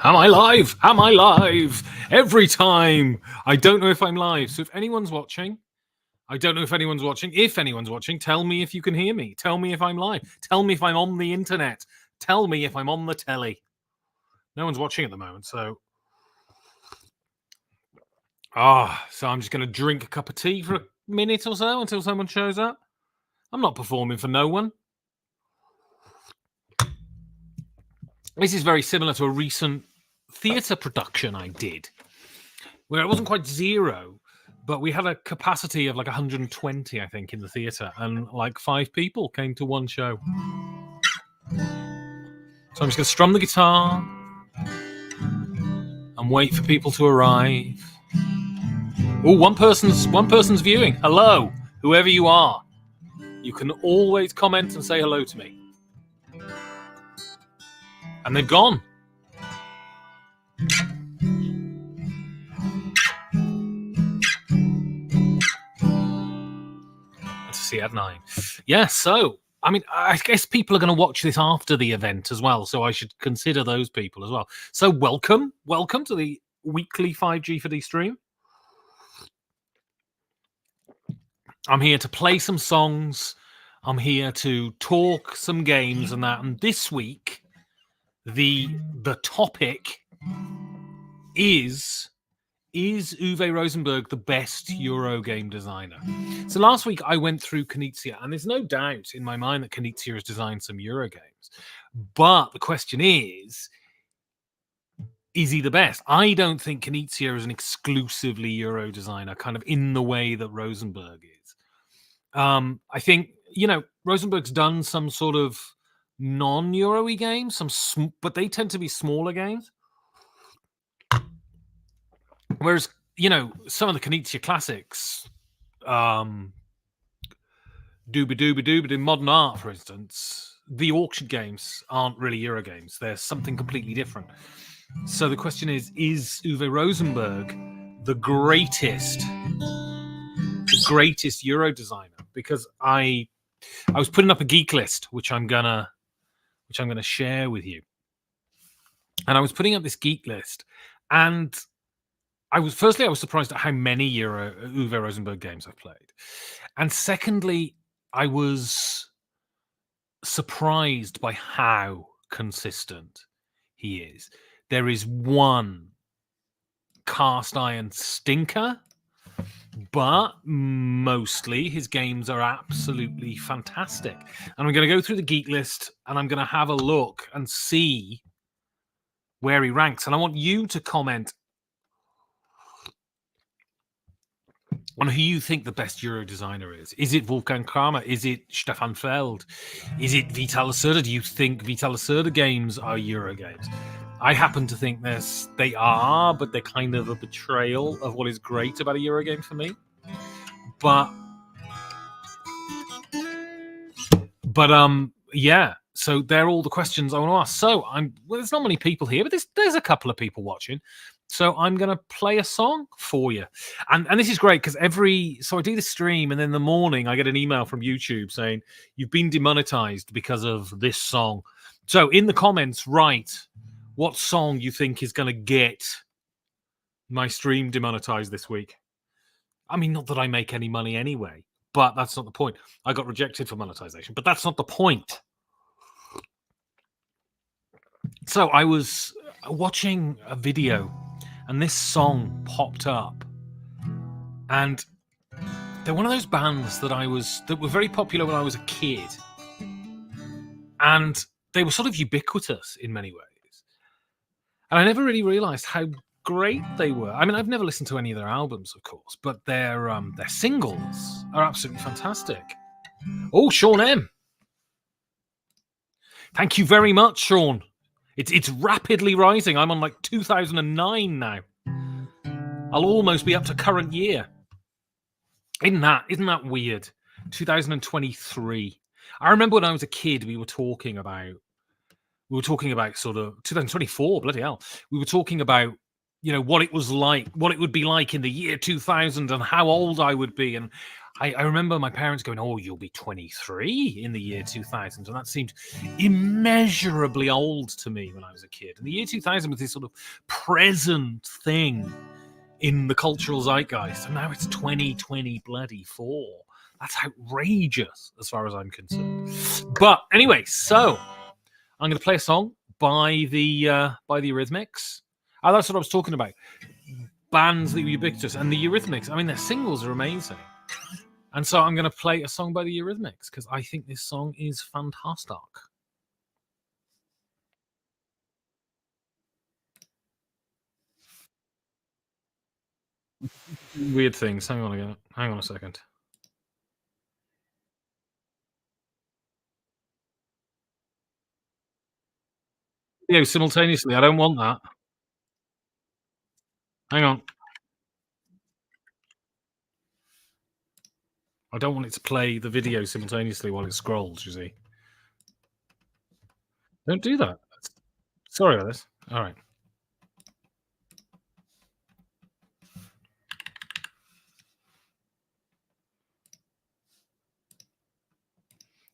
Am I live? Am I live? Every time. I don't know if I'm live. So if anyone's watching, I don't know if anyone's watching. If anyone's watching, tell me if you can hear me. Tell me if I'm live. Tell me if I'm on the internet. Tell me if I'm on the telly. No one's watching at the moment, so... so I'm just going to drink a cup of tea for a minute or so until someone shows up. I'm not performing for no one. This is very similar to a recent theatre production I did, where it wasn't quite zero, but we had a capacity of like 120, I think, in the theatre, and like 5 people came to one show. So I'm just going to strum the guitar and wait for people to arrive. Oh, one person's viewing. Hello, whoever you are. You can always comment and say hello to me. And they've gone. Let's see, at 9. Yeah, so, I mean, I guess people are going to watch this after the event as well, so I should consider those people as well. So welcome to the weekly 5G4D stream. I'm here to play some songs. I'm here to talk some games and that. And this week, the topic is Uwe Rosenberg the best Euro game designer? So last week I went through Knizia, and there's no doubt in my mind that Knizia has designed some Euro games. But the question is he the best? I don't think Knizia is an exclusively Euro designer, kind of in the way that Rosenberg is. I think, Rosenberg's done some sort of non-Euro-y games, but they tend to be smaller games. Whereas, some of the Knizia classics, Dooba Dooba Dooba, Modern Art, for instance, the auction games aren't really Euro games. They're something completely different. So the question is Uwe Rosenberg the greatest Euro designer? Because I was putting up a geek list, which I'm gonna share with you. And I was putting up this geek list, and I was surprised at how many Uwe Rosenberg games I've played. And secondly, I was surprised by how consistent he is. There is one cast iron stinker, but mostly his games are absolutely fantastic. And I'm going to go through the geek list, and I'm going to have a look and see where he ranks. And I want you to comment on who you think the best Euro designer is. Is it Wolfgang Kramer? Is it Stefan Feld? Is it Vital Lacerda? Do you think Vital Lacerda games are Euro games? I happen to think they are, but they're kind of a betrayal of what is great about a Euro game for me. But yeah. So they're all the questions I want to ask. So there's not many people here, but there's a couple of people watching. So I'm going to play a song for you. And this is great because so I do the stream, and then in the morning I get an email from YouTube saying, you've been demonetized because of this song. So in the comments, write what song you think is going to get my stream demonetized this week. I mean, not that I make any money anyway, but that's not the point. I got rejected for monetization, but that's not the point. So I was watching a video, and this song popped up, and they're one of those bands that were very popular when I was a kid, and they were sort of ubiquitous in many ways, and I never really realized how great they were. I mean, I've never listened to any of their albums, of course, but their singles are absolutely fantastic. Oh, Sean M. Thank you very much, Sean. It's rapidly rising. I'm on like 2009 now. I'll almost be up to current year. Isn't that weird? 2023. I remember when I was a kid, we were talking about sort of 2024. Bloody hell! We were talking about what it was like, what it would be like in the year 2000, and how old I would be, and I remember my parents going, "Oh, you'll be 23 in the year 2000," and that seemed immeasurably old to me when I was a kid. And the year 2000 was this sort of present thing in the cultural zeitgeist, and now it's 2024. That's outrageous as far as I'm concerned. But anyway, so I'm going to play a song by the Eurythmics. Oh, that's what I was talking about. Bands that were ubiquitous, and the Eurythmics. I mean, their singles are amazing. And so I'm going to play a song by the Eurythmics because I think this song is fantastic. Weird things. Hang on a second. Yeah, simultaneously. I don't want that. Hang on. I don't want it to play the video simultaneously while it scrolls, you see. Don't do that. Sorry about this. All right.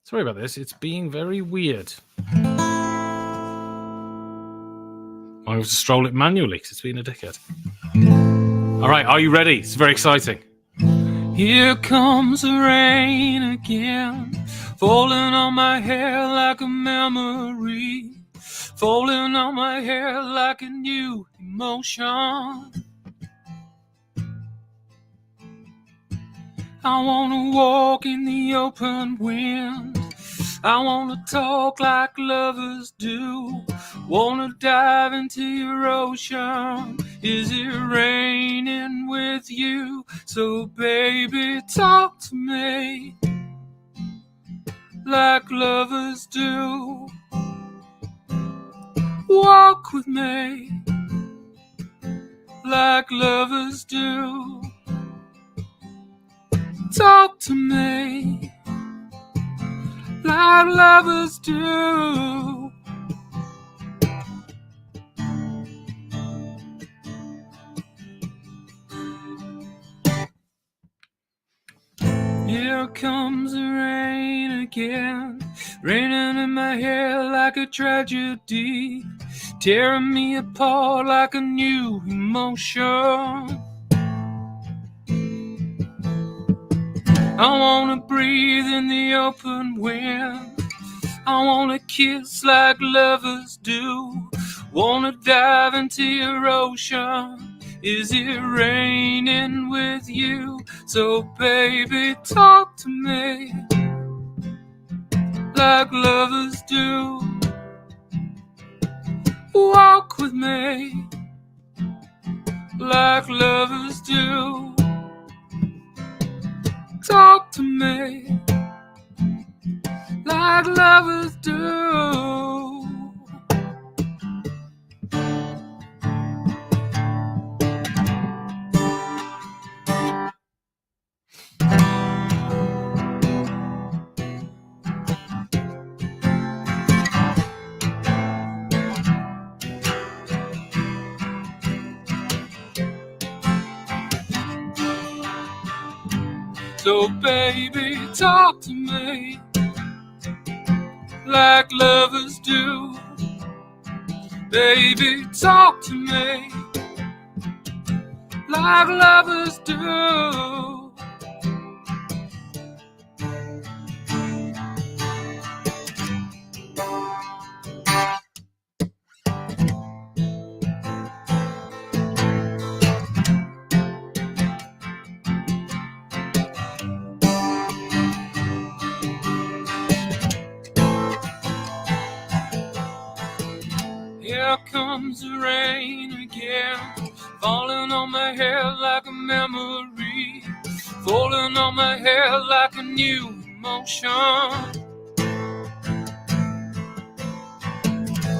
Sorry about this. It's being very weird. I have to stroll it manually because it's been a dickhead. All right. Are you ready? It's very exciting. Here comes the rain again, falling on my hair like a memory, falling on my hair like a new emotion. I wanna walk in the open wind, I wanna talk like lovers do, wanna dive into your ocean. Is it raining with you? So baby, talk to me like lovers do. Walk with me like lovers do. Talk to me like lovers do. Here comes the rain again, raining in my hair like a tragedy, tearing me apart like a new emotion. I wanna breathe in the open wind, I wanna kiss like lovers do, wanna dive into your ocean. Is it raining with you? So baby, talk to me like lovers do. Walk with me like lovers do. Talk to me like lovers do. So baby, talk to me like lovers do. Baby, talk to me like lovers do. Here comes the rain again, falling on my hair like a memory, falling on my hair like a new emotion.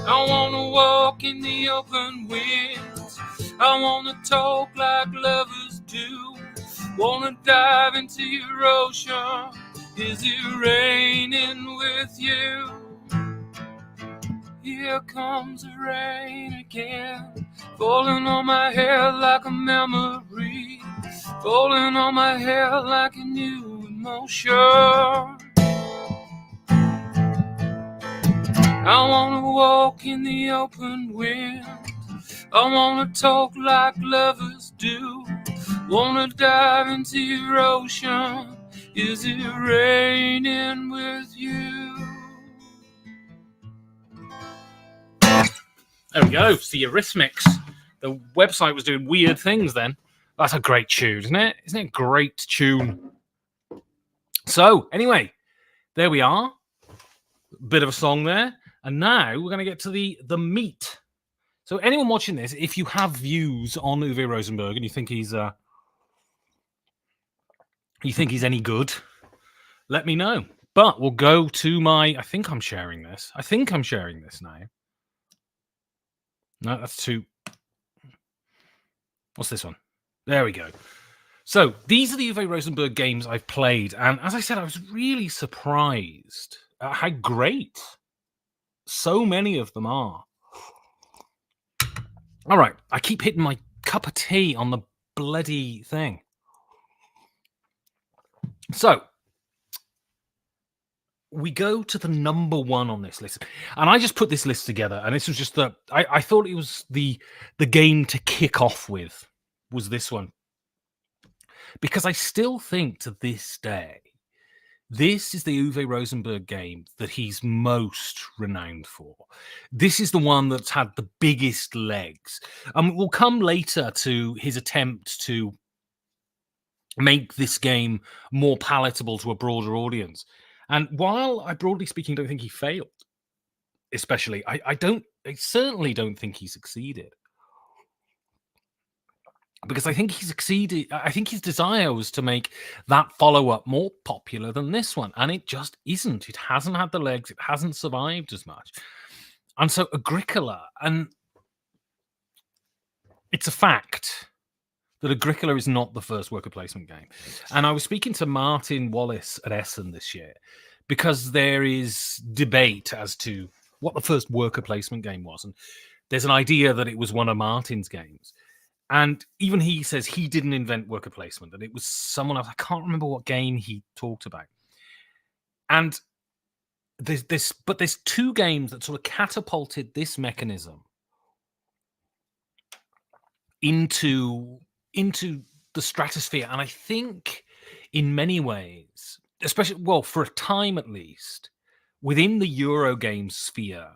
I wanna walk in the open wind, I wanna talk like lovers do, wanna dive into your ocean. Is it raining with you? Here comes the rain again, falling on my hair like a memory, falling on my hair like a new motion. I wanna walk in the open wind. I wanna talk like lovers do. Wanna dive into your ocean. Is it raining with you? There we go. It's the Eurythmics. The website was doing weird things then. That's a great tune, isn't it? Isn't it a great tune? So, anyway, there we are. Bit of a song there. And now we're going to get to the meat. So anyone watching this, if you have views on Uwe Rosenberg and you think he's any good, let me know. But we'll go to my... I think I'm sharing this now. No, that's too... What's this one? There we go. So these are the Uwe Rosenberg games I've played. And as I said, I was really surprised at how great so many of them are. All right, I keep hitting my cup of tea on the bloody thing. So, we go to the number one on this list. And I just put this list together, and this was just I thought it was the game to kick off with, was this one. Because I still think to this day, this is the Uwe Rosenberg game that he's most renowned for. This is the one that's had the biggest legs. We'll come later to his attempt to make this game more palatable to a broader audience. And while I, broadly speaking, don't think he failed, especially, I certainly don't think he succeeded. Because I think he succeeded. I think his desire was to make that follow-up more popular than this one. And it just isn't. It hasn't had the legs. It hasn't survived as much. And so Agricola, and it's a fact that Agricola is not the first worker placement game. And I was speaking to Martin Wallace at Essen this year, because there is debate as to what the first worker placement game was. And there's an idea that it was one of Martin's games. And even he says he didn't invent worker placement, that it was someone else. I can't remember what game he talked about. And there's two games that sort of catapulted this mechanism into the stratosphere. And I think in many ways, especially, well, for a time at least, within the Eurogame sphere,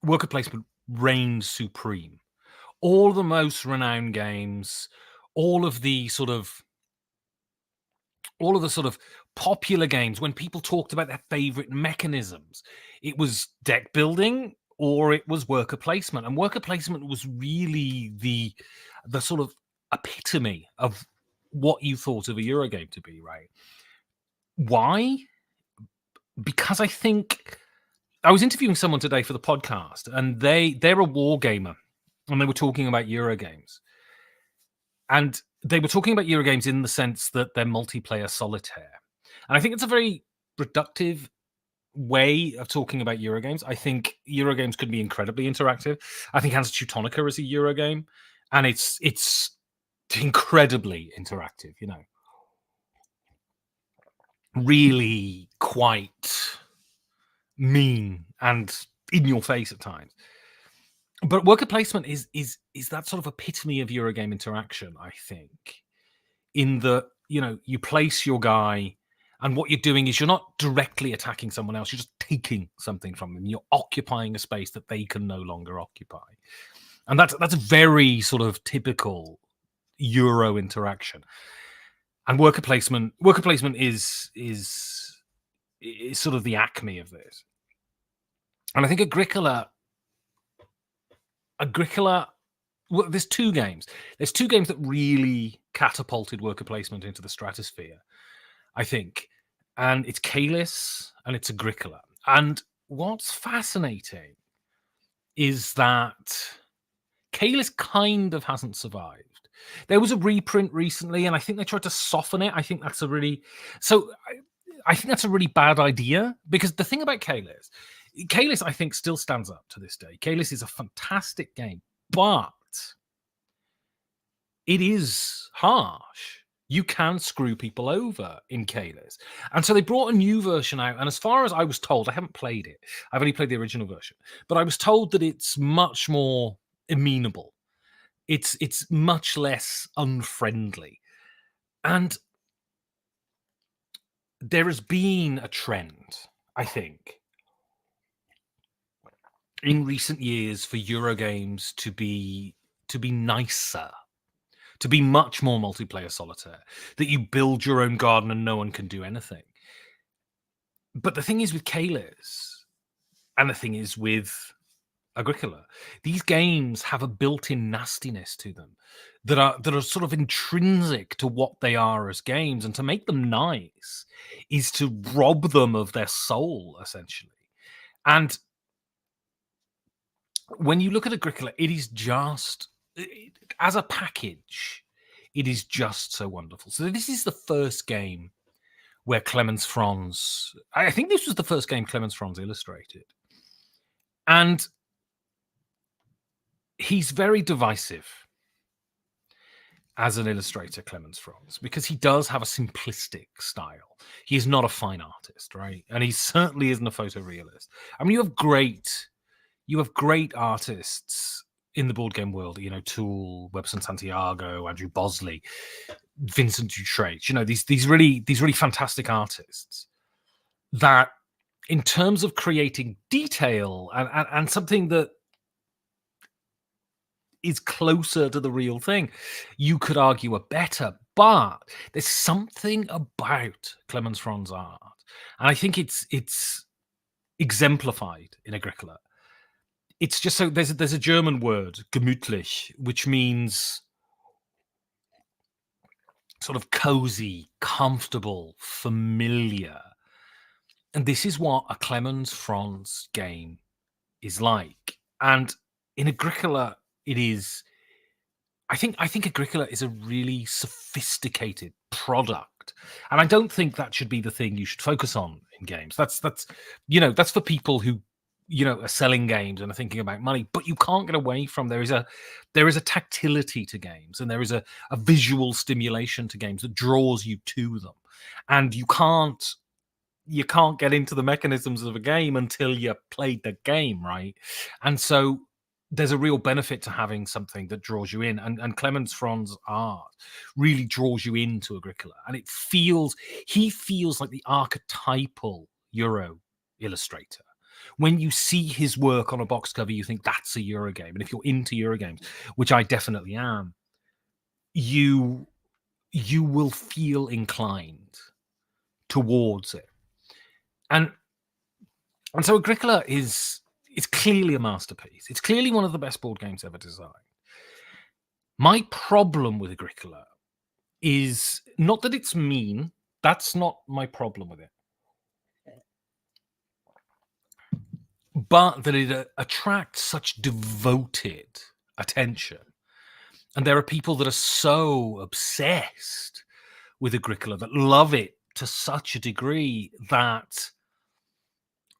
worker placement reigned supreme. All the most renowned games, all of the sort of popular games, when people talked about their favorite mechanisms, it was deck building or it was worker placement. And worker placement was really the sort of epitome of what you thought of a Eurogame to be, right? Why? Because I think I was interviewing someone today for the podcast, and they're a war gamer. And they were talking about Eurogames. And they were talking about Eurogames in the sense that they're multiplayer solitaire. And I think it's a very productive way of talking about Eurogames. I think Eurogames could be incredibly interactive. I think Hans Teutonica is a Eurogame. And it's incredibly interactive, you know. Really quite mean and in your face at times. But worker placement is that sort of epitome of Eurogame interaction, I think, in that, you know, you place your guy, and what you're doing is you're not directly attacking someone else. You're just taking something from them. You're occupying a space that they can no longer occupy. And that's a very sort of typical Euro interaction. And worker placement is sort of the acme of this. And I think Agricola, well, there's two games. There's two games that really catapulted worker placement into the stratosphere, I think. And it's Caylus and it's Agricola. And what's fascinating is that Caylus kind of hasn't survived. There was a reprint recently, and I think they tried to soften it. I think that's a really bad idea, because the thing about Caylus, I think, still stands up to this day. Caylus is a fantastic game, but it is harsh. You can screw people over in Caylus. And so they brought a new version out. And as far as I was told, I haven't played it. I've only played the original version. But I was told that it's much more amenable. It's much less unfriendly. And there has been a trend, I think, in recent years for Eurogames to be nicer, to be much more multiplayer solitaire, that you build your own garden and no one can do anything. But the thing is with Caylus, and the thing is with Agricola, these games have a built-in nastiness to them that are sort of intrinsic to what they are as games, and to make them nice is to rob them of their soul, essentially. And when you look at Agricola, it is just, as a package, it is just so wonderful. So this is the first game where Clemens Franz, I think this was the first game Clemens Franz illustrated. And he's very divisive as an illustrator, Clemens Franz, because he does have a simplistic style. He is not a fine artist, right? And he certainly isn't a photorealist. I mean, you have great artists in the board game world, Toole, Webson Santiago, Andrew Bosley, Vincent Dutrait, these really fantastic artists that, in terms of creating detail and something that is closer to the real thing, you could argue are better. But there's something about Clemens Franz art, and I think it's exemplified in Agricola. It's just so there's a German word, gemütlich, which means sort of cozy, comfortable, familiar. And this is what a Clemens Franz game is like. And in Agricola, it is. I think Agricola is a really sophisticated product, and I don't think that should be the thing you should focus on in games. That's for people who are selling games and are thinking about money. But you can't get away from there is a tactility to games, and there is a visual stimulation to games that draws you to them, and you can't get into the mechanisms of a game until you played the game, right? And so there's a real benefit to having something that draws you in, and Clemens Franz art really draws you into Agricola, and he feels like the archetypal Euro illustrator. When you see his work on a box cover, you think that's a Eurogame, and if you're into Eurogames, which I definitely am, you will feel inclined towards it. And so Agricola is clearly a masterpiece. It's clearly one of the best board games ever designed. My problem with Agricola is not that it's mean. That's not my problem with it. But that it attracts such devoted attention. And there are people that are so obsessed with Agricola, that love it to such a degree that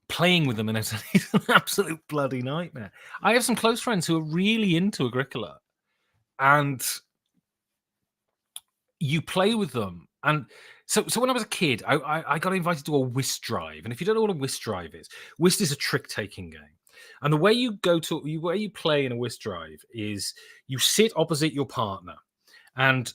playing with them is an absolute bloody nightmare. I have some close friends who are really into Agricola, and you play with them. And so when I was a kid, I got invited to a whist drive. And if you don't know what a whist drive is, whist is a trick-taking game. And the way you play in a whist drive is you sit opposite your partner, and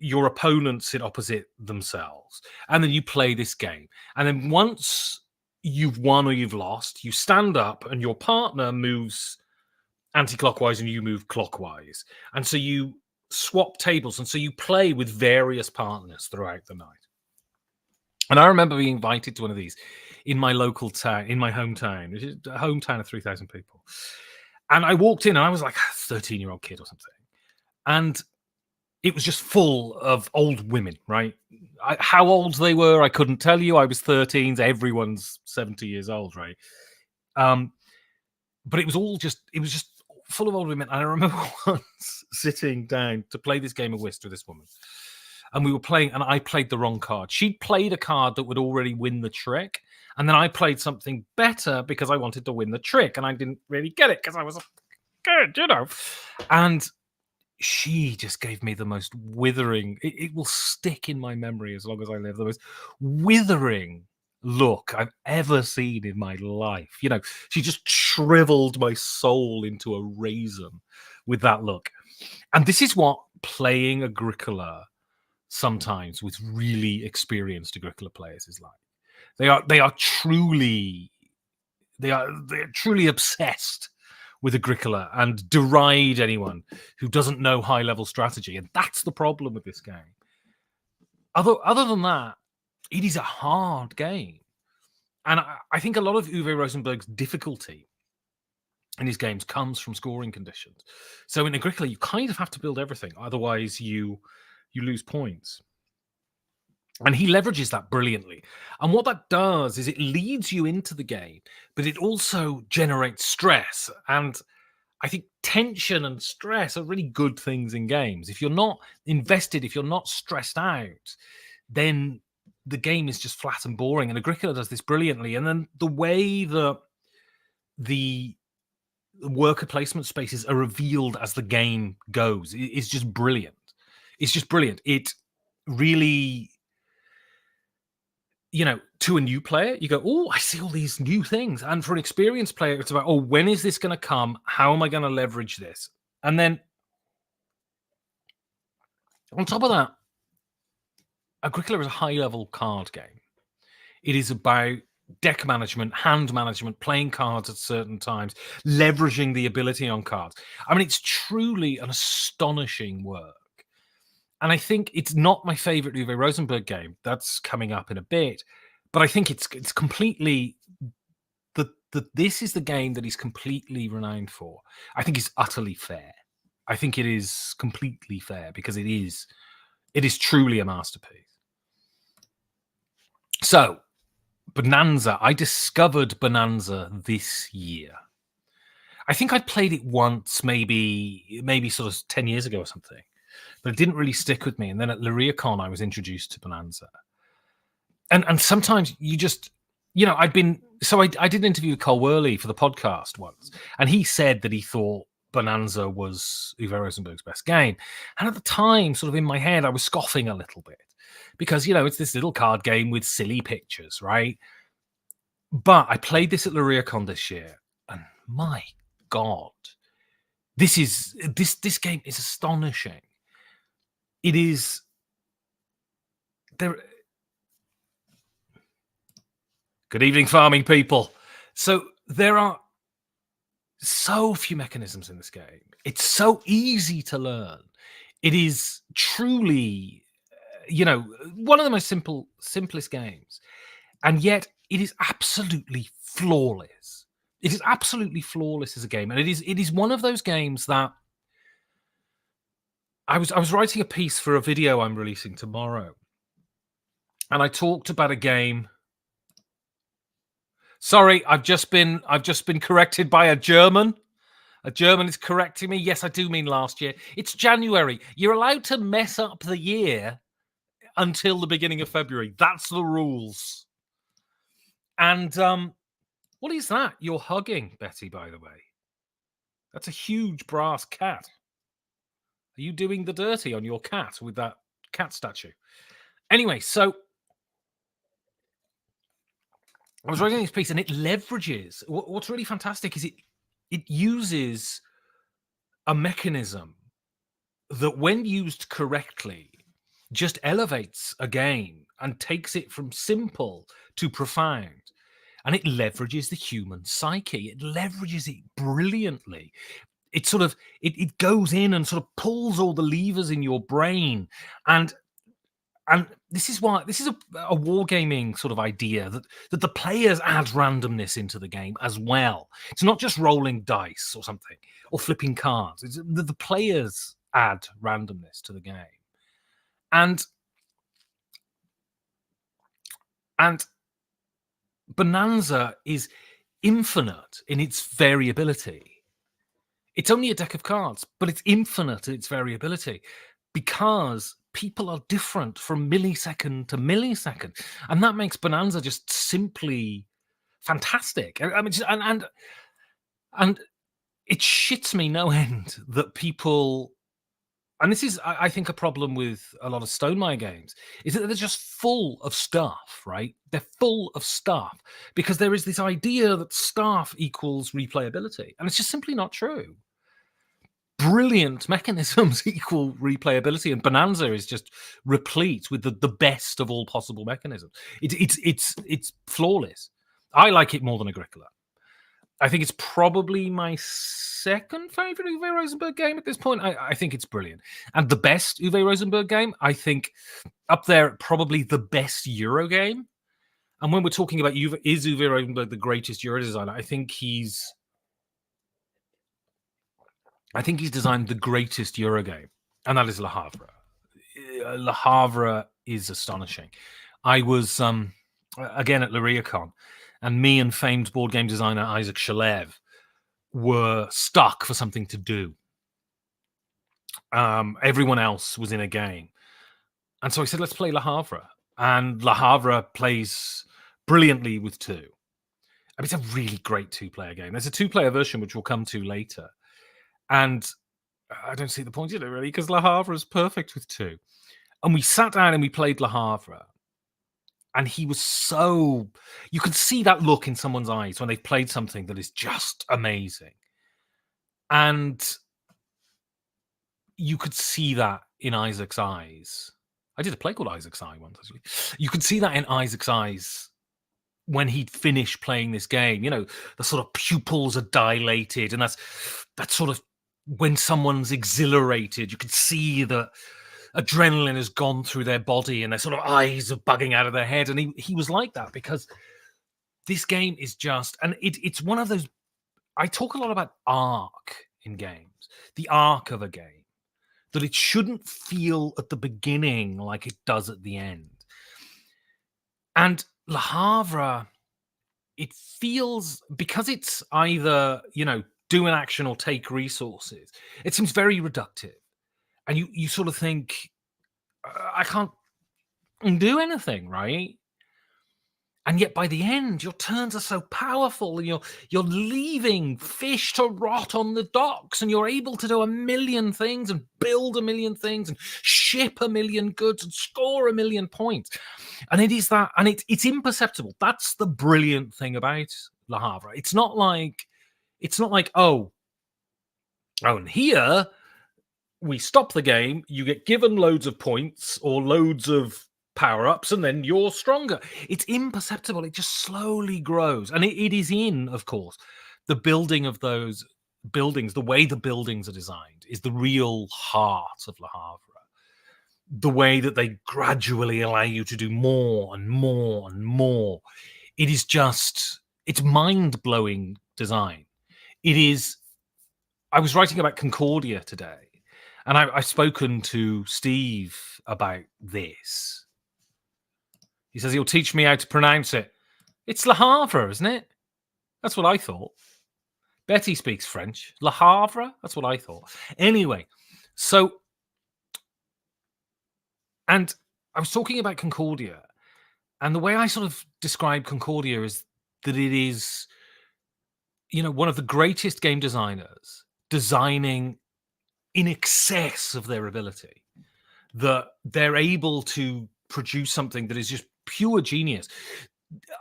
your opponents sit opposite themselves. And then you play this game. And then once you've won or you've lost, you stand up and your partner moves anti-clockwise and you move clockwise. And so you swap tables, and so you play with various partners throughout the night. And I remember being invited to one of these in my local town, in my hometown, which is a hometown of 3,000 people. And I walked in and I was like a 13-year-old kid or something. And it was just full of old women, right? How old they were, I couldn't tell you. I was 13. Everyone's 70 years old, right? But it was just full of old women. And I remember once sitting down to play this game of whist with this woman. And we were playing, and I played the wrong card. She played a card that would already win the trick. And then I played something better because I wanted to win the trick. And I didn't really get it because I was good, And she just gave me the most withering, it will stick in my memory as long as I live, the most withering look I've ever seen in my life. You know, she just shriveled my soul into a raisin with that look. And this is what playing Agricola sometimes with really experienced Agricola players is like. They're truly obsessed with Agricola and deride anyone who doesn't know high level strategy, and that's the problem with this game. Other than that, it is a hard game, and I think a lot of Uwe Rosenberg's difficulty in his games comes from scoring conditions. So in Agricola, you kind of have to build everything, otherwise you lose points. And he leverages that brilliantly. And what that does is it leads you into the game, but it also generates stress. And I think tension and stress are really good things in games. If you're not invested, if you're not stressed out, then the game is just flat and boring. And Agricola does this brilliantly. And then the way that the worker placement spaces are revealed as the game goes is just brilliant. It's just brilliant. It really, you know, to a new player, you go, oh, I see all these new things. And for an experienced player, it's about, oh, when is this going to come? How am I going to leverage this? And then on top of that, Agricola is a high-level card game. It is about deck management, hand management, playing cards at certain times, leveraging the ability on cards. I mean, it's truly an astonishing work. And I think it's not my favorite Uwe Rosenberg game. That's coming up in a bit. But I think it's completely... this is the game that he's completely renowned for. I think it's utterly fair. I think it is completely fair because it is truly a masterpiece. So, Bonanza. I discovered Bonanza this year. I think I played it once, maybe sort of 10 years ago or something. But it didn't really stick with me. And then at LaRioCon, I was introduced to Bonanza. And sometimes you just, you know, I did an interview with Cole Worley for the podcast once. And he said that he thought Bonanza was Uwe Rosenberg's best game. And at the time, sort of in my head, I was scoffing a little bit. Because, you know, it's this little card game with silly pictures, right? But I played this at LaRioCon this year. And my God, this game is astonishing. It is there. Good evening, farming people. So there are so few mechanisms in this game. It's so easy to learn. It is truly, you know, one of the most simplest games, and yet it is absolutely flawless. It is absolutely flawless as a game, and it is one of those games that. I was writing a piece for a video I'm releasing tomorrow, and I talked about a game. Sorry, I've just been corrected by a German. A German is correcting me. Yes, I do mean last year. It's January. You're allowed to mess up the year until the beginning of February. That's the rules. And what is that? You're hugging, Betty, by the way. That's a huge brass cat. Are you doing the dirty on your cat with that cat statue? Anyway, so I was writing this piece, and it leverages. What's really fantastic is it uses a mechanism that, when used correctly, just elevates a game and takes it from simple to profound. And it leverages the human psyche. It leverages it brilliantly. It sort of it goes in and sort of pulls all the levers in your brain, and this is why this is a wargaming sort of idea that the players add randomness into the game as well. It's not just rolling dice or something or flipping cards. It's the players add randomness to the game, and Bonanza is infinite in its variability. It's only a deck of cards, but it's infinite in its variability because people are different from millisecond to millisecond. And that makes Bonanza just simply fantastic. I mean, and it shits me no end that people and this is, I think, a problem with a lot of Stonemaier games, is that they're just full of stuff, right? They're full of stuff because there is this idea that stuff equals replayability, and it's just simply not true. Brilliant mechanisms equal replayability, and Bonanza is just replete with the best of all possible mechanisms. It's flawless. I like it more than Agricola. I think it's probably my second favorite Uwe Rosenberg game at this point. I think it's brilliant. And the best Uwe Rosenberg game, I think, up there, probably the best Euro game. And when we're talking about is Uwe Rosenberg the greatest Euro designer, I think he's designed the greatest Euro game, and that is Le Havre. Le Havre is astonishing. I was, again, at Lariacon, and me and famed board game designer Isaac Shalev were stuck for something to do. Everyone else was in a game. And so I said, let's play Le Havre. And Le Havre plays brilliantly with two. I mean, it's a really great two-player game. There's a two-player version, which we'll come to later. And I don't see the point in it, really, because Le Havre is perfect with two. And we sat down and we played Le Havre. And he was so... You can see that look in someone's eyes when they've played something that is just amazing. And you could see that in Isaac's eyes. I did a play called Isaac's Eye once, actually. You could see that in Isaac's eyes when he'd finished playing this game. You know, the sort of pupils are dilated, and that's sort of when someone's exhilarated. You could see the adrenaline has gone through their body and their sort of eyes are bugging out of their head. And he was like that because this game is just, and it's one of those, I talk a lot about arc in games, the arc of a game, that it shouldn't feel at the beginning like it does at the end. And Le Havre, it feels, because it's either, you know, do an action or take resources, it seems very reductive. And you sort of think, I can't do anything, right? And yet by the end, your turns are so powerful, and you're leaving fish to rot on the docks, and you're able to do a million things and build a million things and ship a million goods and score a million points. And it is that, and it's imperceptible. That's the brilliant thing about Le Havre. It's not like, oh, and here we stop the game, you get given loads of points or loads of power-ups, and then you're stronger. It's imperceptible. It just slowly grows. And it is in, of course, the building of those buildings, the way the buildings are designed is the real heart of Le Havre. The way that they gradually allow you to do more and more and more. It is just, it's mind-blowing design. It is, I was writing about Concordia today, and I've spoken to Steve about this. He says he'll teach me how to pronounce it. It's Le Havre, isn't it? That's what I thought. Betty speaks French. Le Havre? That's what I thought. Anyway, so, and I was talking about Concordia, and the way I sort of describe Concordia is that it is, you know, one of the greatest game designers designing in excess of their ability, that they're able to produce something that is just pure genius,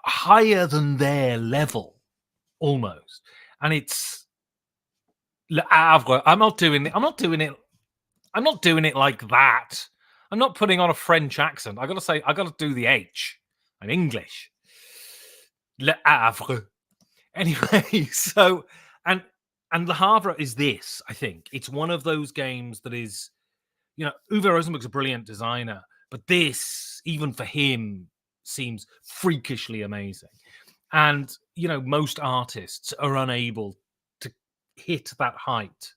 higher than their level, almost. And it's Le Havre. I'm not doing it like that. I'm not putting on a French accent. I gotta do the H. I'm English. Le Havre. Anyway, so and Le Havre is this, I think. It's one of those games that is, you know, Uwe Rosenberg's a brilliant designer, but this, even for him, seems freakishly amazing. And, you know, most artists are unable to hit that height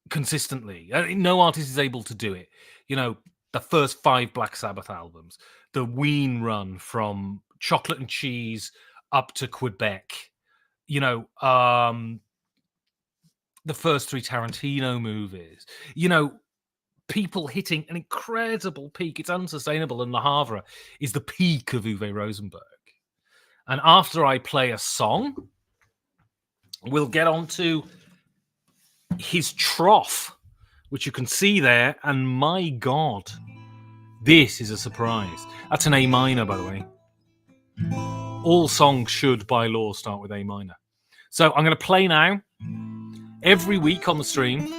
consistently. No artist is able to do it. You know, the first 5 Black Sabbath albums, the Wean run from Chocolate and Cheese up to Quebec, you know, the first 3 Tarantino movies, you know, people hitting an incredible peak. It's unsustainable, and Le Havre is the peak of Uwe Rosenberg. And after I play a song, we'll get on to his trough, which you can see there. And my God, this is a surprise. That's an A minor, by the way. All songs should, by law, start with A minor. So I'm going to play now. Every week on the stream,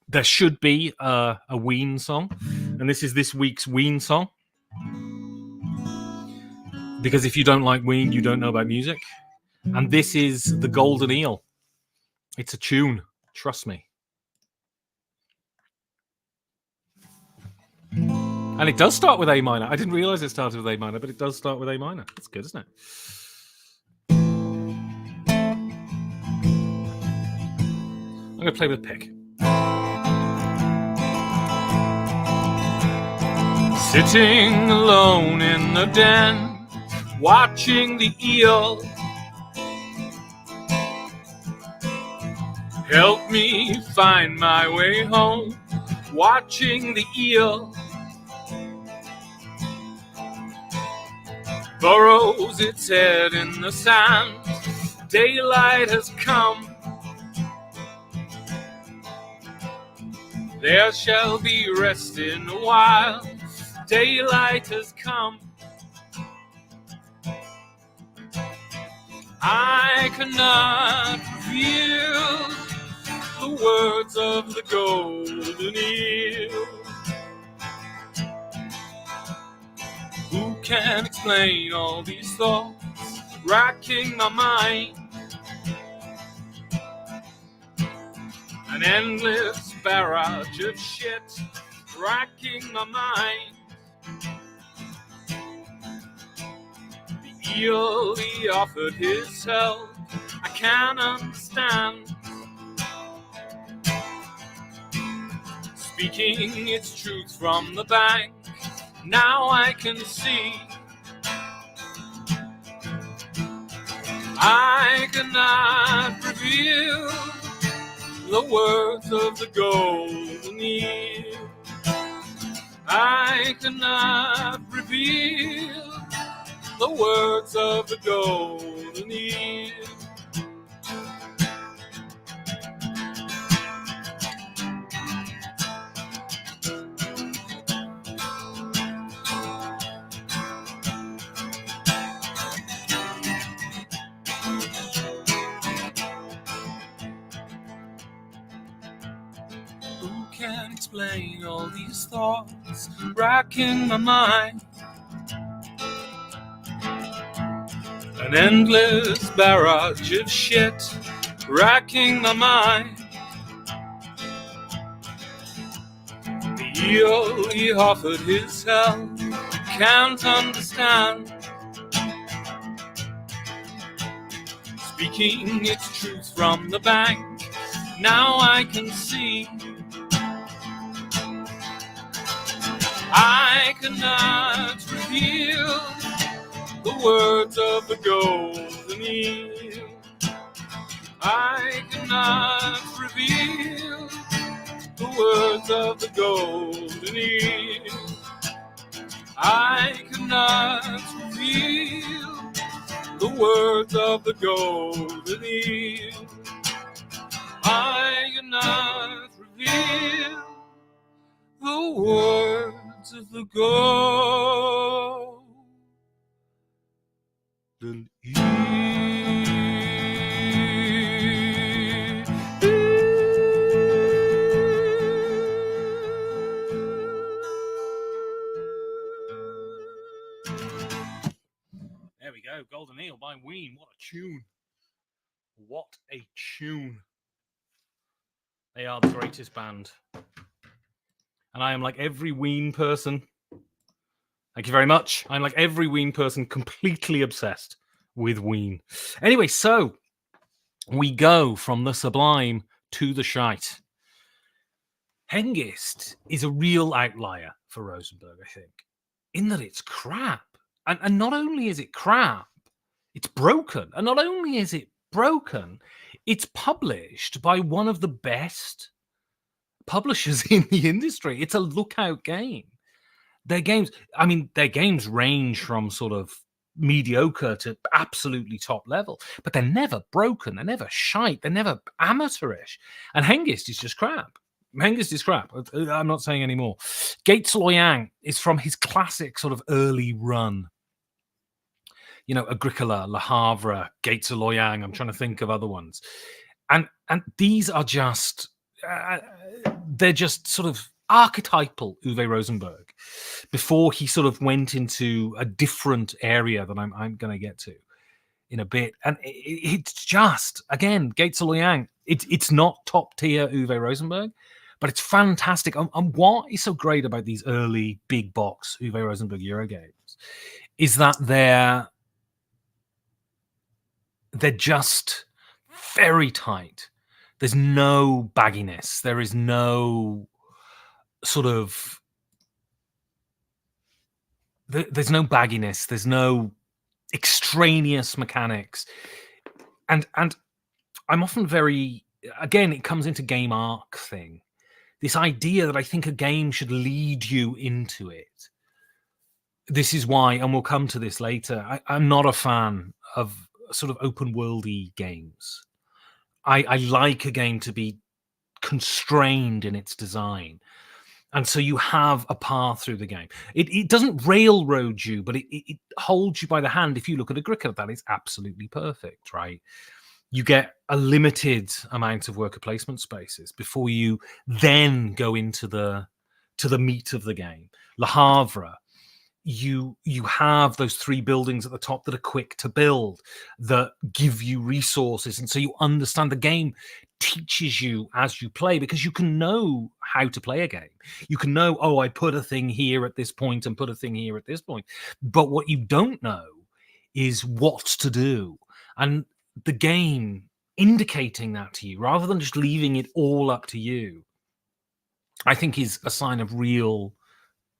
there should be a Wean song. And this is this week's Wean song. Because if you don't like Wean, you don't know about music. And this is The Golden Eel. It's a tune. Trust me. And it does start with A minor. I didn't realize it started with A minor, but it does start with A minor. That's good, isn't it? I'm going to play with a pick. Sitting alone in the den, watching the eel. Help me find my way home, watching the eel. Burrows its head in the sand. Daylight has come. There shall be rest in a while. Daylight has come. I cannot reveal the words of the golden eel. Who can explain all these thoughts racking my mind? An endless barrage of shit racking my mind. The eel, he offered his help, I can't understand. Speaking its truth from the bank, now I can see. I cannot reveal the words of the golden eel. I cannot reveal the words of the golden eel. Who can explain all these thoughts racking my mind? An endless barrage of shit racking my mind. The eel, he offered his help, can't understand. Speaking its truth from the bank, now I can see. I cannot reveal the words of the golden eel. I cannot reveal the words of the golden eel. I cannot reveal the words of the golden eel. I cannot reveal the words of the golden eel. There we go, Golden Eel by Wean. What a tune. What a tune. They are the greatest band. And I am like every Wean person. Thank you very much. I'm like every Wean person, completely obsessed with Wean. Anyway, so we go from the sublime to the shite. Hangist is a real outlier for Rosenberg, I think, in that it's crap. And not only is it crap, it's broken. And not only is it broken, it's published by one of the best publishers in the industry. It's a lookout game. Their games range from sort of mediocre to absolutely top level, but they're never broken, they're never shite, they're never amateurish. And Hangist is just crap. Hangist is crap. I'm not saying anymore. Gates Loyang is from his classic sort of early run. Agricola, Le Havre, Gates of Loyang. I'm trying to think of other ones. And these are just, they're just sort of archetypal Uwe Rosenberg before he sort of went into a different area that I'm going to get to in a bit. And it's just, again, Gates of Loyang, it's not top tier Uwe Rosenberg, but it's fantastic. And what is so great about these early big box Uwe Rosenberg Euro games is that they're just very tight. There's no bagginess. There is no sort of... There's no bagginess. There's no extraneous mechanics. And I'm often very... Again, it comes into game arc thing. This idea that I think a game should lead you into it. This is why, and we'll come to this later, I'm not a fan of sort of open worldy games. I like a game to be constrained in its design. And so you have a path through the game. It doesn't railroad you, but it holds you by the hand. If you look at Agricola, that is absolutely perfect, right? You get a limited amount of worker placement spaces before you then go into the meat of the game. Le Havre, you have those 3 buildings at the top that are quick to build, that give you resources. And so you understand the game teaches you as you play, because you can know how to play a game. You can know, oh, I put a thing here at this point and put a thing here at this point. But what you don't know is what to do. And the game indicating that to you, rather than just leaving it all up to you, I think is a sign of real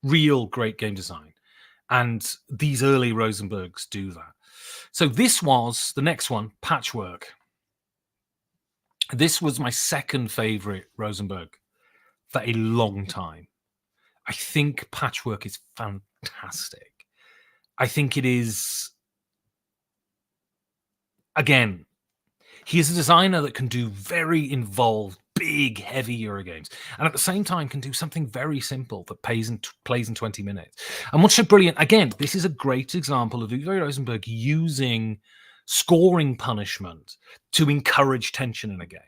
great game design. And these early Rosenbergs do that. So this was the next one, Patchwork. This was my second favorite Rosenberg for a long time. I think Patchwork is fantastic. I think it is, again, he is a designer that can do very involved, big, heavy Euro games, and at the same time can do something very simple that plays in 20 minutes. And what's so brilliant, again, this is a great example of Uwe Rosenberg using scoring punishment to encourage tension in a game.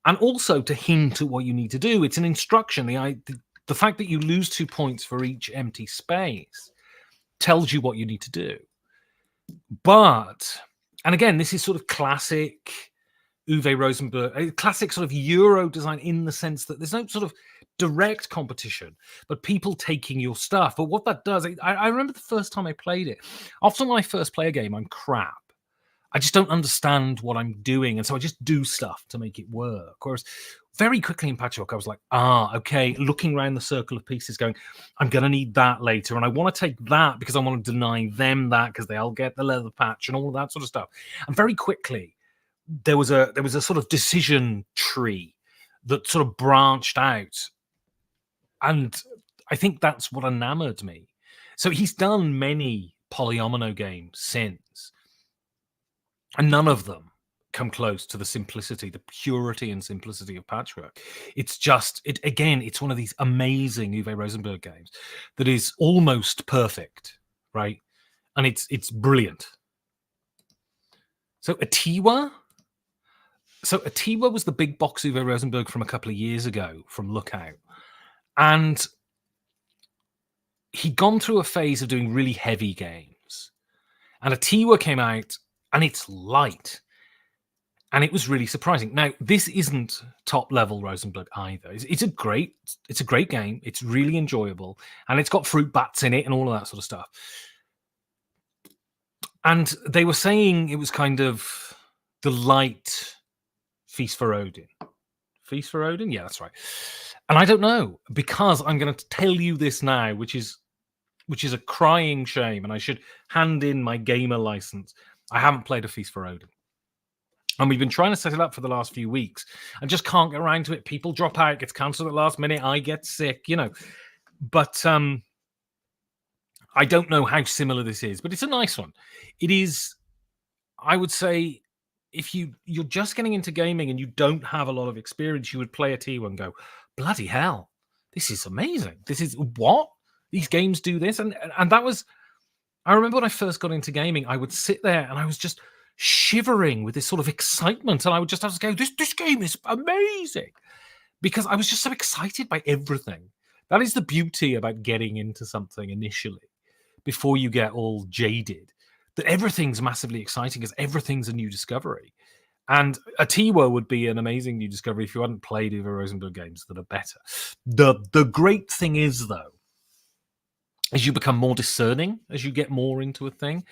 And also to hint at what you need to do. It's an instruction. The fact that you lose 2 points for each empty space tells you what you need to do. But, and again, this is sort of classic Uwe Rosenberg, a classic sort of Euro design in the sense that there's no sort of direct competition, but people taking your stuff. But what that does, I remember the first time I played it. Often when I first play a game, I'm crap. I just don't understand what I'm doing. And so I just do stuff to make it work. Whereas very quickly in Patchwork, I was like, okay, looking around the circle of pieces going, I'm going to need that later. And I want to take that because I want to deny them that because they'll get the leather patch and all of that sort of stuff. And very quickly, there was a sort of decision tree that sort of branched out. And I think that's what enamored me. So he's done many polyomino games since, and none of them come close to the simplicity, the purity and simplicity of Patchwork. It's just, it's one of these amazing Uwe Rosenberg games that is almost perfect, right? And it's brilliant. So Atiwa was the big box Uwe Rosenberg from a couple of years ago from Lookout. And he'd gone through a phase of doing really heavy games. And Atiwa came out, and it's light. And it was really surprising. Now, this isn't top-level Rosenberg either. It's a great game. It's really enjoyable. And it's got fruit bats in it and all of that sort of stuff. And they were saying it was kind of the light Feast for Odin. Feast for Odin? Yeah, that's right. And I don't know, because I'm going to tell you this now, which is a crying shame, and I should hand in my gamer license. I haven't played a Feast for Odin. And we've been trying to set it up for the last few weeks and just can't get around to it. People drop out, it gets cancelled at the last minute, I get sick, But I don't know how similar this is, but it's a nice one. It is, I would say, if you're just getting into gaming and you don't have a lot of experience, you would play a T1 and go, bloody hell, this is amazing. This is what? These games do this? And that was, I remember when I first got into gaming, I would sit there and I was just shivering with this sort of excitement. And I would just have to go, this game is amazing. Because I was just so excited by everything. That is the beauty about getting into something initially, before you get all jaded, that everything's massively exciting because everything's a new discovery. And a Tiwa would be an amazing new discovery if you hadn't played Uwe Rosenberg games that are better. The great thing is, though, as you become more discerning, as you get more into a thing,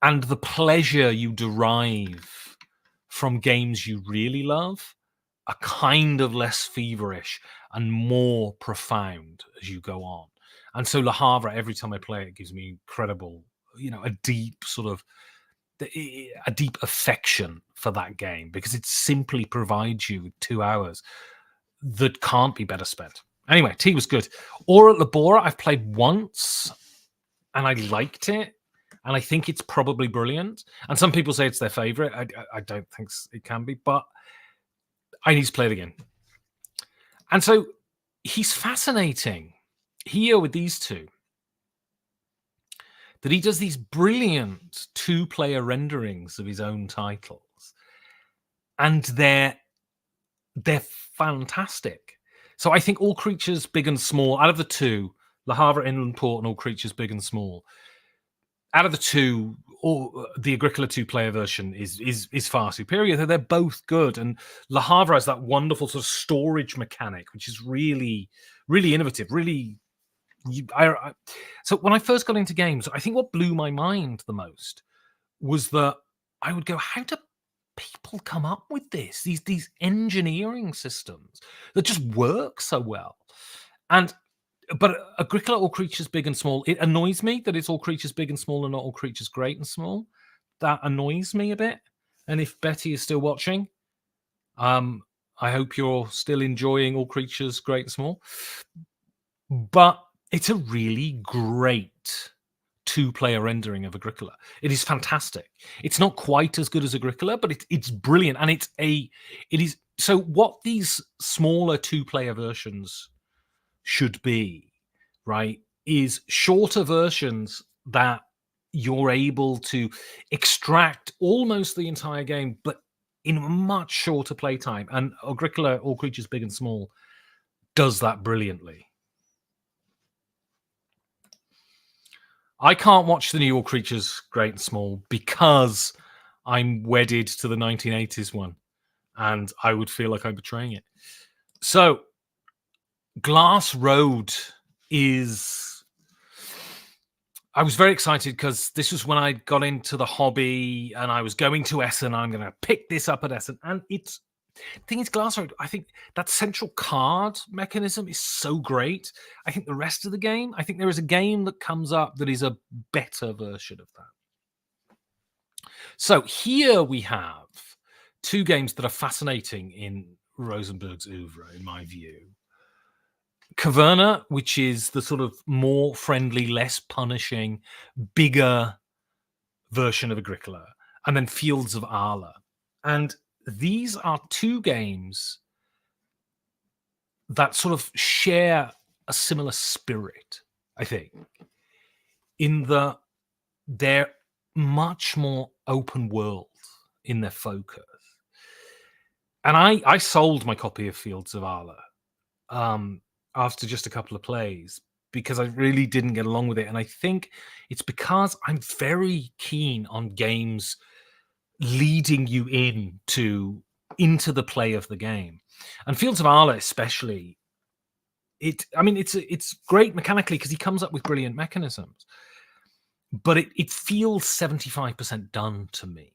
and the pleasure you derive from games you really love are kind of less feverish and more profound as you go on. And so Le Havre, every time I play it, gives me incredible, a deep affection for that game, because it simply provides you with 2 hours that can't be better spent. Anyway, T was good. Ora Labora, I've played once and I liked it. And I think it's probably brilliant. And some people say it's their favorite. I don't think it can be, but I need to play it again. And so he's fascinating here with these two, that he does these brilliant 2-player renderings of his own titles. And they're fantastic. So I think All Creatures Big and Small, out of the two, Le Havre Inland Port and All Creatures Big and Small, out of the two, the Agricola 2-player version is far superior. They're both good. And Le Havre has that wonderful sort of storage mechanic, which is really, really innovative. Really, so when I first got into games, I think what blew my mind the most was that I would go, how do people come up with this? These engineering systems that just work so well. But Agricola All Creatures Big and Small, it annoys me that it's All Creatures Big and Small and not All Creatures Great and Small. That annoys me a bit. And if Betty is still watching, I hope you're still enjoying All Creatures Great and Small. But it's a really great 2-player rendering of Agricola. It is fantastic. It's not quite as good as Agricola, but it's brilliant. And it is so what these smaller 2-player versions should be, right, is shorter versions that you're able to extract almost the entire game, but in a much shorter playtime. And Agricola, All Creatures Big and Small, does that brilliantly. I can't watch the new All Creatures Great and Small because I'm wedded to the 1980s one, and I would feel like I'm betraying it. So Glass Road is... I was very excited because this was when I got into the hobby and I was going to Essen. I'm going to pick this up at Essen. And the thing is, Glass Road, I think that central card mechanism is so great. I think the rest of the game, I think there is a game that comes up that is a better version of that. So here we have two games that are fascinating in Rosenberg's oeuvre, in my view. Caverna, which is the sort of more friendly, less punishing, bigger version of Agricola, and then Fields of Arla. And these are two games that sort of share a similar spirit, I think, in that they're much more open world in their focus. And I sold my copy of Fields of Arla after just a couple of plays because I really didn't get along with it. And I think it's because I'm very keen on games leading you into the play of the game. And Fields of Arla especially, it's great mechanically because he comes up with brilliant mechanisms, but it feels 75% done to me.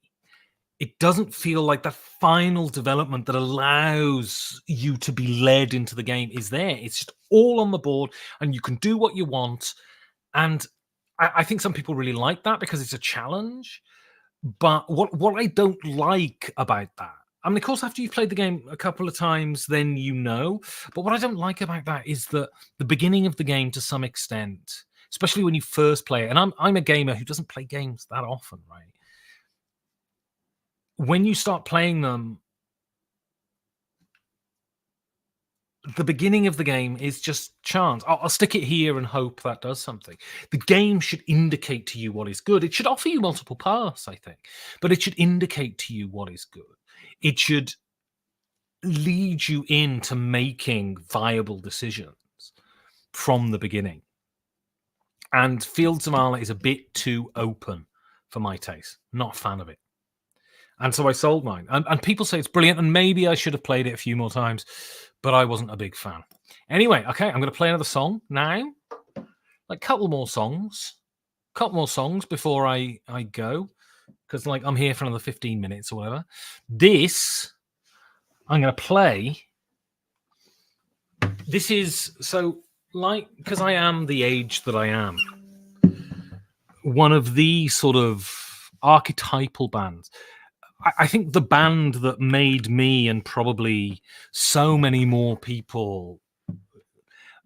It doesn't feel like that final development that allows you to be led into the game is there. It's just all on the board and you can do what you want. And I think some people really like that because it's a challenge. But what I don't like about that, I mean, of course, after you've played the game a couple of times, then you know. But what I don't like about that is that the beginning of the game, to some extent, especially when you first play it. And I'm a gamer who doesn't play games that often, right? When you start playing them, the beginning of the game is just chance. I'll stick it here and hope that does something. The game should indicate to you what is good. It should offer you multiple paths, I think, but it should indicate to you what is good. It should lead you into making viable decisions from the beginning. And Fields of Arle is a bit too open for my taste. Not a fan of it. And so I sold mine. And people say it's brilliant, and maybe I should have played it a few more times, but I wasn't a big fan. Anyway, okay, I'm going to play another song now. Like a couple more songs before I go, because like I'm here for another 15 minutes or whatever. This, I'm going to play. This is, so like, because I am the age that I am, one of the sort of archetypal bands. I think the band that made me, and probably so many more people,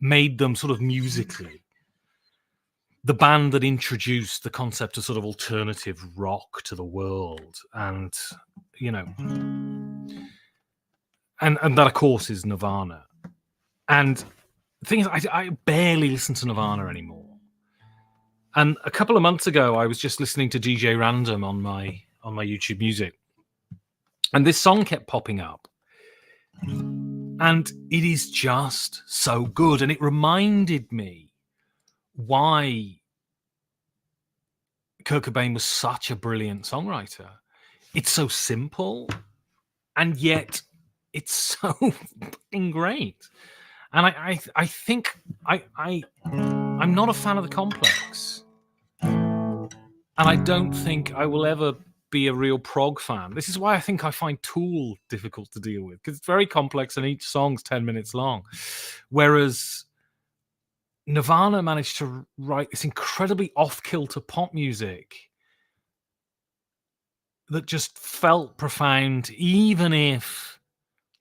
made them sort of musically. The band that introduced the concept of sort of alternative rock to the world. And, you know, and that, of course, is Nirvana. And the thing is, I barely listen to Nirvana anymore. And a couple of months ago, I was just listening to DJ Random on my YouTube Music. And this song kept popping up. And it is just so good. And it reminded me why Kurt Cobain was such a brilliant songwriter. It's so simple, and yet it's so fucking great. And I think I'm not a fan of the Complex. And I don't think I will ever be a real prog fan. This is why I think I find Tool difficult to deal with, because it's very complex and each song's 10 minutes long. Whereas Nirvana managed to write this incredibly off-kilter pop music that just felt profound, even if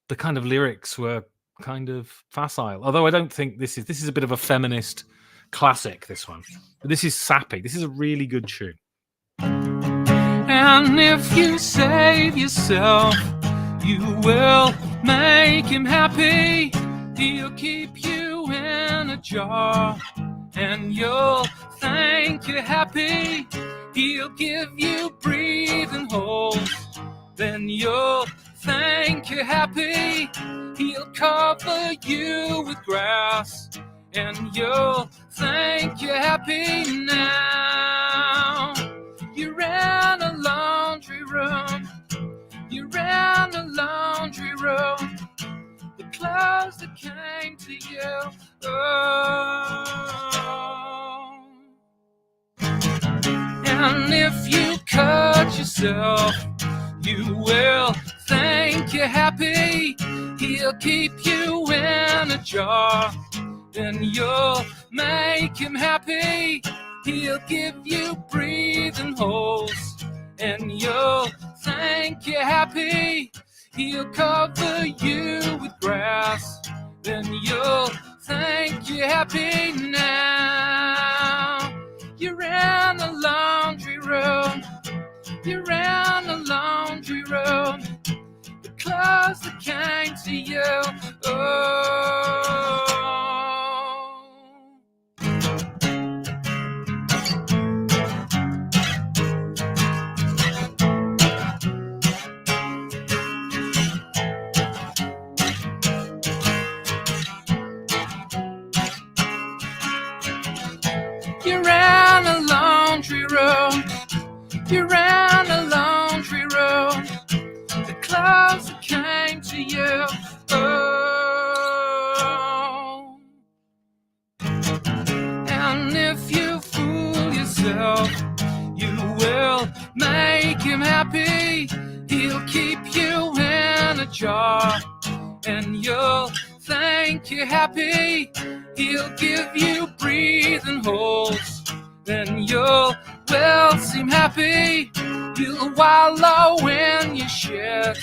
the kind of lyrics were kind of facile. Although I don't think this is a bit of a feminist classic, this one. But this is sappy. This is a really good tune. And if you save yourself, you will make him happy. He'll keep you in a jar, and you'll think you're happy. He'll give you breathing holes, then you'll think you're happy. He'll cover you with grass, and you'll think you're happy now. You're in a laundry room. You're in a laundry room. The clothes that came to you. Oh. And if you cut yourself, you will think you're happy. He'll keep you in a jar, then you'll make him happy. He'll give you breathing holes, and you'll think you're happy. He'll cover you with grass, then you'll think you're happy now. You're in a laundry room. You're in a laundry room. The clothes that came to you. Oh. You're in a laundry room. You're in a laundry room. The clothes that came to you. Oh. And if you fool yourself, you will make him happy. He'll keep you in a jar, and you'll think you're happy. He'll give you breathing holes, then you'll seem happy. You'll wallow in your shit,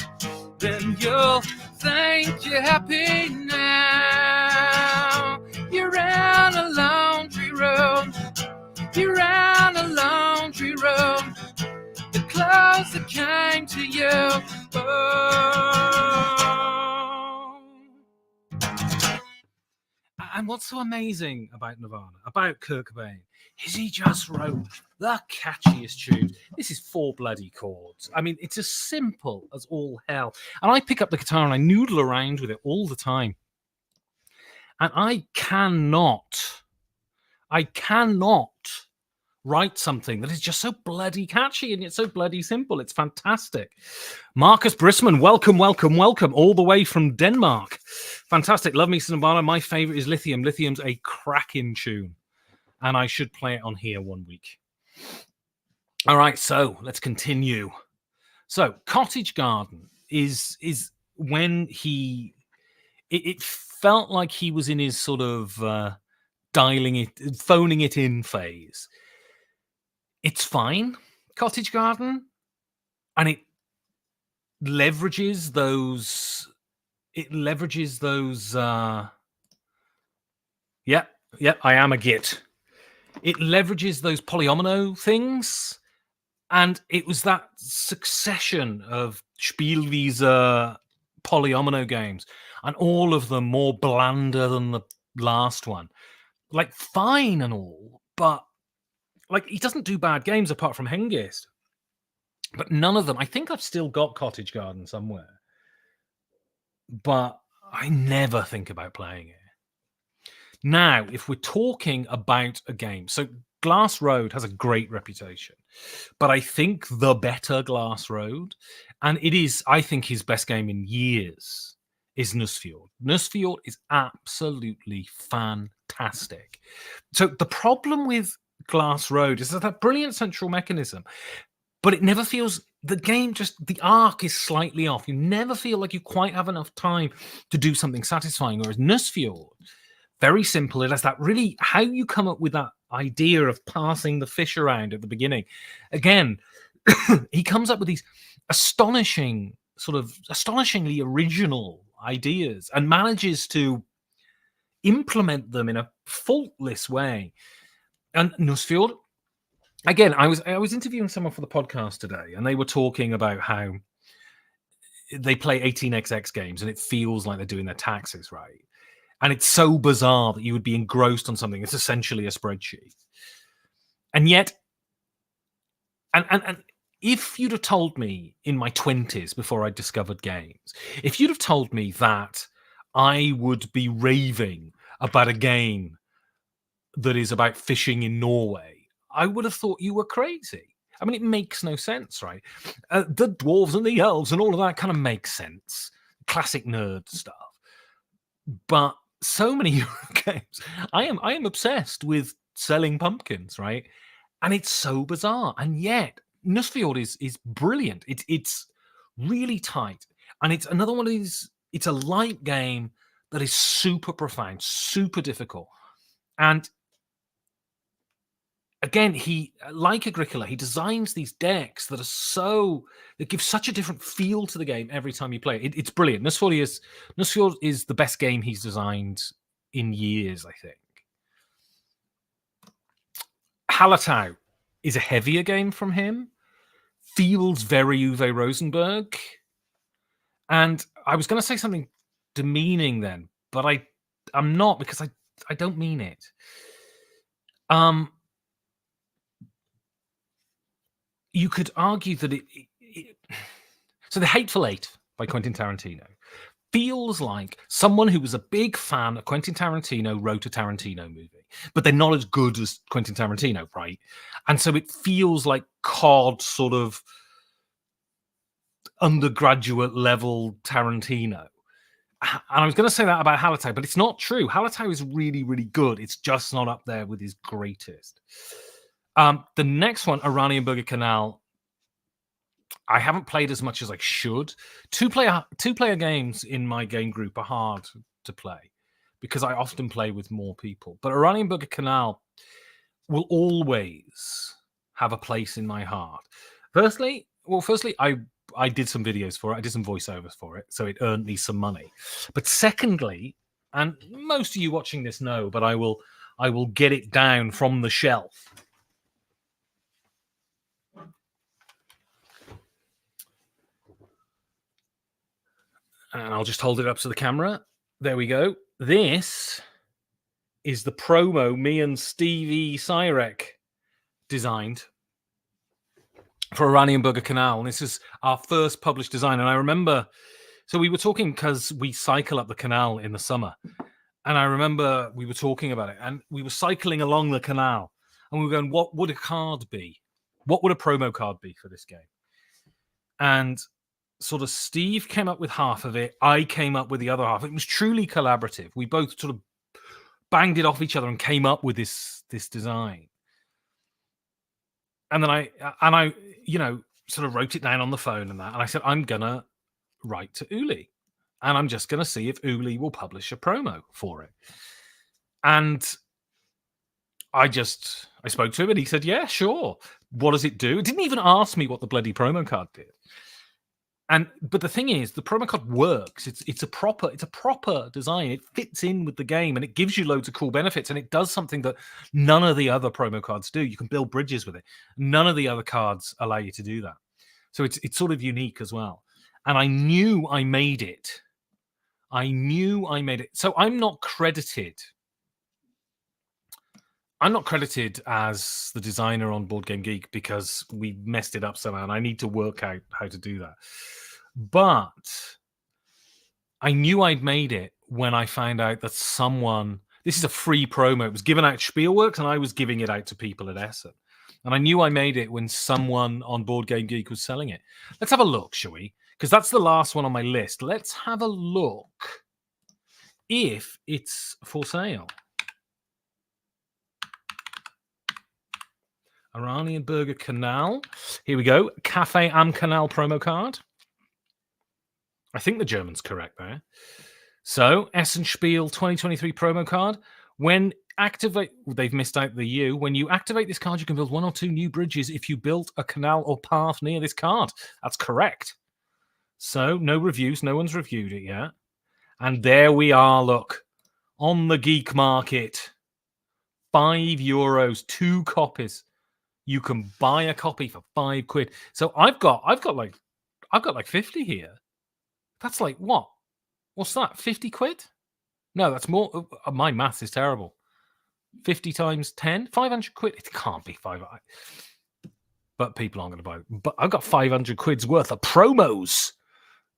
then you'll think you're happy now. You're in a laundry room. those that came to you. And what's so amazing about Nirvana, about Kurt Cobain, is he just wrote the catchiest tunes. This is 4 bloody chords. I mean, it's as simple as all hell. And I pick up the guitar and I noodle around with it all the time. And I cannot write something that is just so bloody catchy and yet so bloody simple. It's fantastic. Marcus Brisman, welcome, all the way from Denmark. Fantastic. Love me some Nirvana. My favorite is Lithium. Lithium's a cracking tune, and I should play it on here one week. All right, so let's continue. So Cottage Garden is when it felt like he was in his sort of phoning it in phase. It's fine, Cottage Garden, and it leverages those. I am a git. It leverages those polyomino things, and it was that succession of Spielwiese polyomino games, and all of them more blander than the last one. Like, fine and all, but like, he doesn't do bad games apart from Hangist. But none of them. I think I've still got Cottage Garden somewhere, but I never think about playing it. Now, if we're talking about a game, so Glass Road has a great reputation, but I think the better Glass Road, and it is, I think, his best game in years, is Nusfjord. Nusfjord is absolutely fantastic. So the problem with Glass Road is that brilliant central mechanism, but it never feels, the game just, the arc is slightly off. You never feel like you quite have enough time to do something satisfying. Whereas Nusfjord, very simple. It has that really, how you come up with that idea of passing the fish around at the beginning. Again, he comes up with these astonishingly original ideas and manages to implement them in a faultless way. And Nusfjord, again, I was interviewing someone for the podcast today, and they were talking about how they play 18xx games, and it feels like they're doing their taxes right. And it's so bizarre that you would be engrossed on something that's essentially a spreadsheet. And yet, and if you'd have told me in my 20s, before I discovered games, if you'd have told me that I would be raving about a game that is about fishing in Norway, I would have thought you were crazy. I mean, it makes no sense, right? The dwarves and the elves and all of that kind of makes sense. Classic nerd stuff. But so many Euro games, I am obsessed with selling pumpkins, right? And it's so bizarre. And yet, Nusfjord is brilliant. It's really tight. And it's another one of these, it's a light game that is super profound, super difficult. And again, he, like Agricola, he designs these decks that give such a different feel to the game every time you play it. It's brilliant. Nusfjord is the best game he's designed in years, I think. Hallertau is a heavier game from him. Feels very Uwe Rosenberg. And I was going to say something demeaning then, but I'm not, because I don't mean it. You could argue that so The Hateful Eight by Quentin Tarantino feels like someone who was a big fan of Quentin Tarantino wrote a Tarantino movie, but they're not as good as Quentin Tarantino, right? And so it feels like COD sort of undergraduate level Tarantino. And I was going to say that about Hallertau, but it's not true. Hallertau is really, really good. It's just not up there with his greatest. The next one, Oranienburger Canal, I haven't played as much as I should. Two-player games in my game group are hard to play because I often play with more people. But Oranienburger Canal will always have a place in my heart. Firstly, I did some videos for it. I did some voiceovers for it, so it earned me some money. But secondly, and most of you watching this know, but I will get it down from the shelf. And I'll just hold it up to the camera. There we go. This is the promo me and Stevie Cyrek designed for Oranienburger Canal. And this is our first published design. And I remember, so we were talking because we cycle up the canal in the summer. And I remember we were talking about it. And we were cycling along the canal. And we were going, what would a card be? What would a promo card be for this game? And sort of Steve came up with half of it. I came up with the other half. It was truly collaborative. We both sort of banged it off each other and came up with this design. And then I, you know, sort of wrote it down on the phone and that. And I said, I'm going to write to Uli. And I'm just going to see if Uli will publish a promo for it. And I spoke to him and he said, yeah, sure. What does it do? It didn't even ask me what the bloody promo card did. But the thing is, the promo card works. It's a proper design. It fits in with the game and it gives you loads of cool benefits. And it does something that none of the other promo cards do. You can build bridges with it. None of the other cards allow you to do that. So it's sort of unique as well. And I knew I made it. So I'm not credited as the designer on Board Game Geek because we messed it up somehow, and I need to work out how to do that. But I knew I'd made it when I found out that this is a free promo. It was given out at Spielworks, and I was giving it out to people at Essen. And I knew I made it when someone on Board Game Geek was selling it. Let's have a look, shall we? Because that's the last one on my list. Let's have a look if it's for sale. Oranienburger Canal. Here we go. Cafe am Canal promo card. I think the German's correct there. So, Essenspiel 2023 promo card. When activate... They've missed out the U. When you activate this card, you can build 1 or 2 new bridges if you built a canal or path near this card. That's correct. So, no reviews. No one's reviewed it yet. And there we are, look. On the geek market. €5. 2 copies. You can buy a copy for £5. So I've got like 50 here. That's like what? What's that? £50? No, that's more. My maths is terrible. 50 times 10, £500. It can't be 5. But people aren't going to buy it. But I've got £500 worth of promos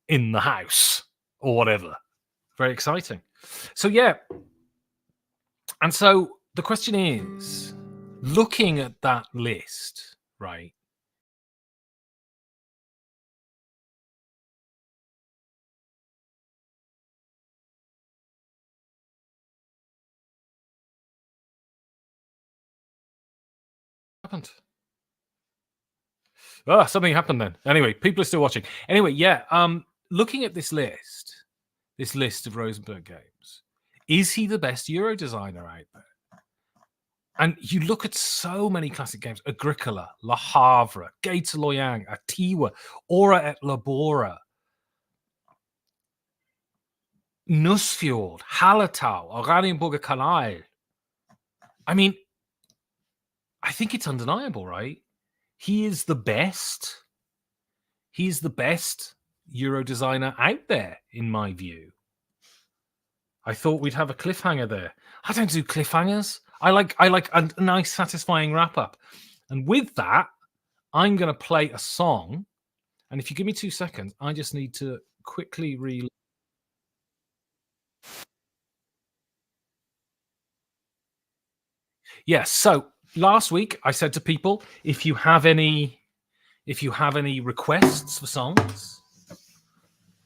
in the house or whatever. Very exciting. So yeah. And so the question is, looking at that list, right? Happened. Something happened then. Anyway, people are still watching. Anyway, yeah. Looking at this list of Rosenberg games, is he the best Euro designer out there? And you look at so many classic games: Agricola, Le Havre, Gates of Loyang, Atiwa, Ora et Labora, Nussfjord, Hallertau, Oranienburger Canal. I mean, I think it's undeniable, right? He is the best. He's the best Euro designer out there, in my view. I thought we'd have a cliffhanger there. I don't do cliffhangers. I like a nice, satisfying wrap-up. And with that, I'm going to play a song. And if you give me 2 seconds, I just need to quickly reload. Yes, so last week I said to people, if you have any requests for songs,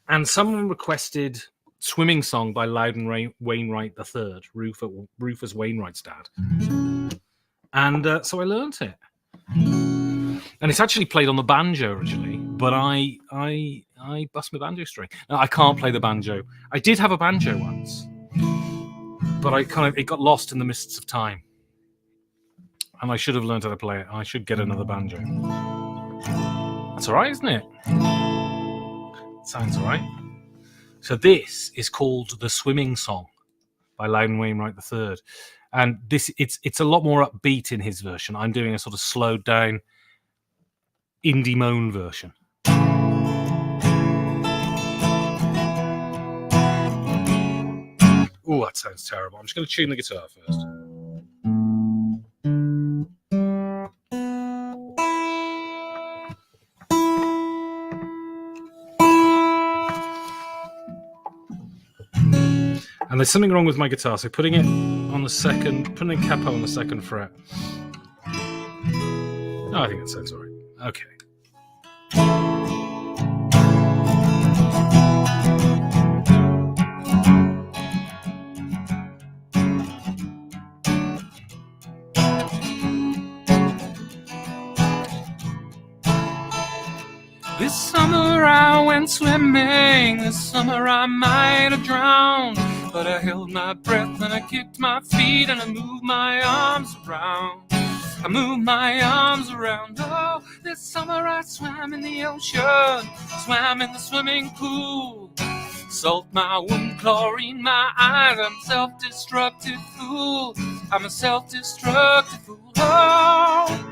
and someone requested Swimming Song by Loudon Wainwright III, Rufus Wainwright's dad. And so I learnt it. And it's actually played on the banjo originally, but I bust my banjo string. Now, I can't play the banjo. I did have a banjo once, but it got lost in the mists of time. And I should have learned how to play it. I should get another banjo. That's all right, isn't it? Sounds all right. So this is called The Swimming Song by Loudon Wainwright III. And it's a lot more upbeat in his version. I'm doing a sort of slowed down indie moan version. Oh, that sounds terrible. I'm just going to tune the guitar first. And there's something wrong with my guitar, so putting the capo on the second fret. Oh, I think that sounds all right. Okay. This summer I went swimming, this summer I might have drowned, but I held my breath and I kicked my feet and I moved my arms around. I moved my arms around. Oh, this summer I swam in the ocean, swam in the swimming pool. Salt my wound, chlorine my eyes. I'm a self-destructive fool. I'm a self-destructive fool. Oh.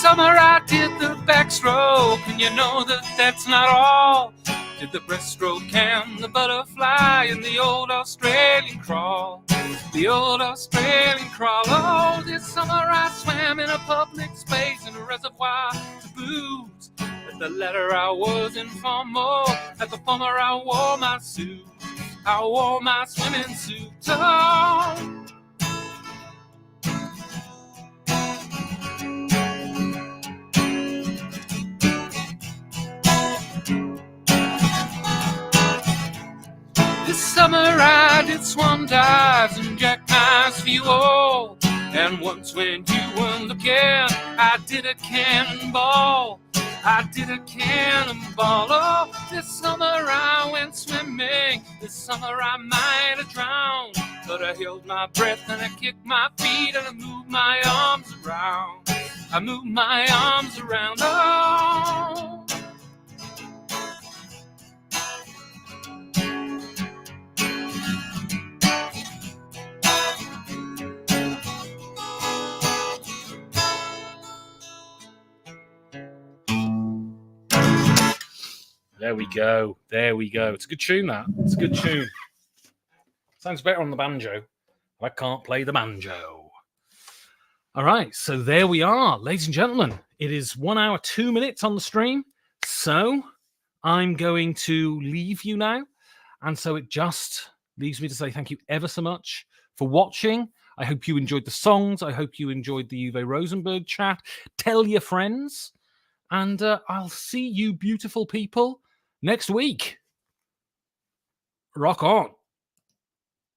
Summer I did the backstroke, and you know that that's not all. Did the breaststroke and the butterfly and the old Australian crawl. The old Australian crawl. Oh, this summer I swam in a public space in a reservoir to booze. At the latter I was informal, at the former I wore my suit. I wore my swimming suit. Oh. This summer I did swan dives and jackknives for you all. And once when you weren't looking, I did a cannonball. I did a cannonball. Oh, this summer I went swimming. This summer I might have drowned, but I held my breath and I kicked my feet and I moved my arms around. I moved my arms around. Oh. There we go. There we go. It's a good tune, that. It's a good tune. Sounds better on the banjo. I can't play the banjo. All right. So there we are, ladies and gentlemen. It is 1 hour, 2 minutes on the stream. So I'm going to leave you now. And so it just leaves me to say thank you ever so much for watching. I hope you enjoyed the songs. I hope you enjoyed the Uwe Rosenberg chat. Tell your friends. And I'll see you beautiful people next week. Rock on.